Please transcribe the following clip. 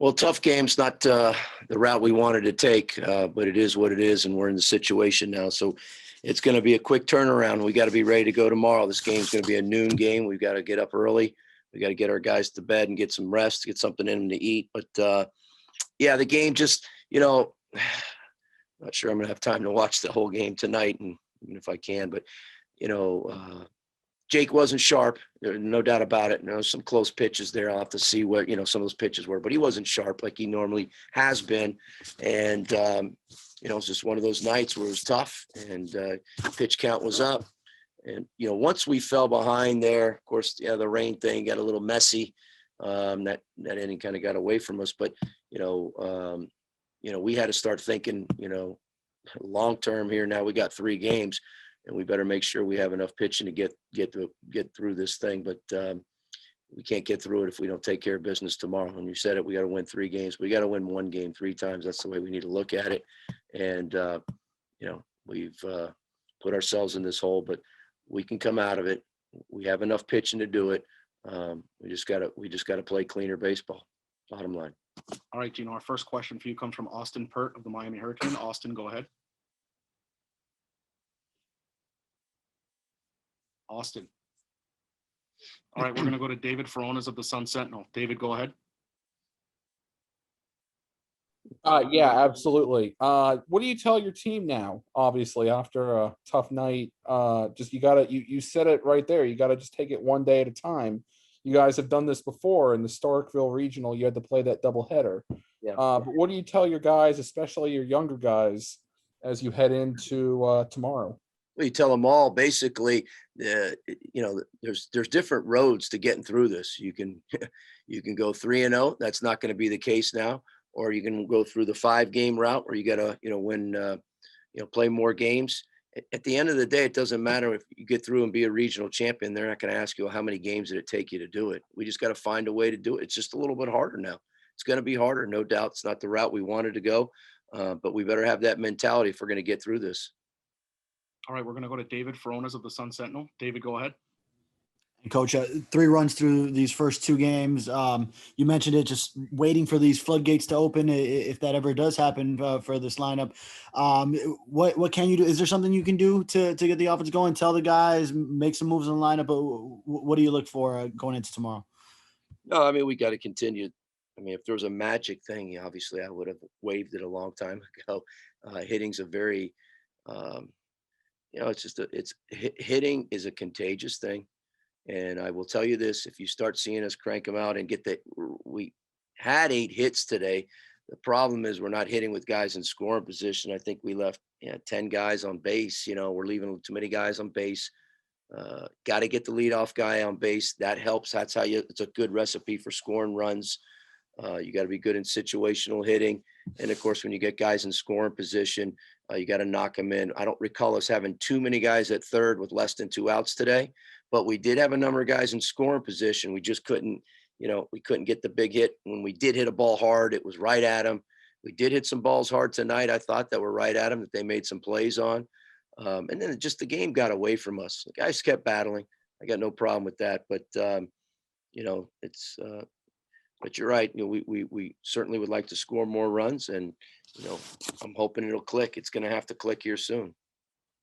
Well, tough game's not the route we wanted to take, but it is what it is, and we're in the situation now. So it's going to be a quick turnaround. We got to be ready to go tomorrow. This game's going to be a noon game. We've got to get up early. We got to get our guys to bed and get some rest, get something in them to eat. But yeah, the game just, not sure I'm going to have time to watch the whole game tonight, and even if I can, but Jake wasn't sharp. There's no doubt about it. Some close pitches there. I'll have to see what, some of those pitches were, but he wasn't sharp like he normally has been. And, it's just one of those nights where it was tough and pitch count was up. And, once we fell behind there, of course, the rain thing got a little messy. That inning kind of got away from us, but, we had to start thinking, long-term here. Now we got 3 games. And we better make sure we have enough pitching to get through this thing. But we can't get through it if we don't take care of business tomorrow. And you said it, we got to win 3 games. We got to win 1 game 3 times. That's the way we need to look at it. And, we've put ourselves in this hole, but we can come out of it. We have enough pitching to do it. We just got to play cleaner baseball. Bottom line. All right, Gino, our first question for you comes from Austin Pert of the Miami Hurricane. Austin, go ahead. Austin. All right, we're going to go to David Feronas of the Sun Sentinel. David, go ahead. Yeah, absolutely. What do you tell your team now, obviously, after a tough night? You said it right there. You got to just take it one day at a time. You guys have done this before in the Starkville Regional. You had to play that doubleheader. Yeah. But what do you tell your guys, especially your younger guys, as you head into tomorrow? Well, you tell them all basically, there's different roads to getting through this. You can go 3-0. That's not going to be the case now. Or you can go through the 5-game route where you got to, win, play more games. At the end of the day, it doesn't matter if you get through and be a regional champion. They're not going to ask you, well, how many games did it take you to do it? We just got to find a way to do it. It's just a little bit harder now. It's going to be harder. No doubt. It's not the route we wanted to go, but we better have that mentality if we're going to get through this. All right, we're going to go to David Feronas of the Sun Sentinel. David, go ahead. Coach, 3 runs through these first 2 games. You mentioned it, just waiting for these floodgates to open, if that ever does happen for this lineup. What can you do? Is there something you can do to get the offense going? Tell the guys, make some moves in the lineup. But what do you look for going into tomorrow? No, I mean, we got to continue. I mean, if there was a magic thing, obviously I would have waved it a long time ago. Hitting's a very, hitting is a contagious thing. And I will tell you this, if you start seeing us crank them out and we had 8 hits today. The problem is we're not hitting with guys in scoring position. I think we left 10 guys on base. We're leaving too many guys on base. Got to get the leadoff guy on base. That helps. It's a good recipe for scoring runs. You got to be good in situational hitting. And of course, when you get guys in scoring position, you got to knock them in. I don't recall us having too many guys at third with less than 2 outs today, but we did have a number of guys in scoring position. We just couldn't, we couldn't get the big hit. When we did hit a ball hard, it was right at them. We did hit some balls hard tonight. I thought that were right at them, that they made some plays on. And then just the game got away from us. The guys kept battling. I got no problem with that, but but you're right. We certainly would like to score more runs, and I'm hoping it'll click. It's going to have to click here soon.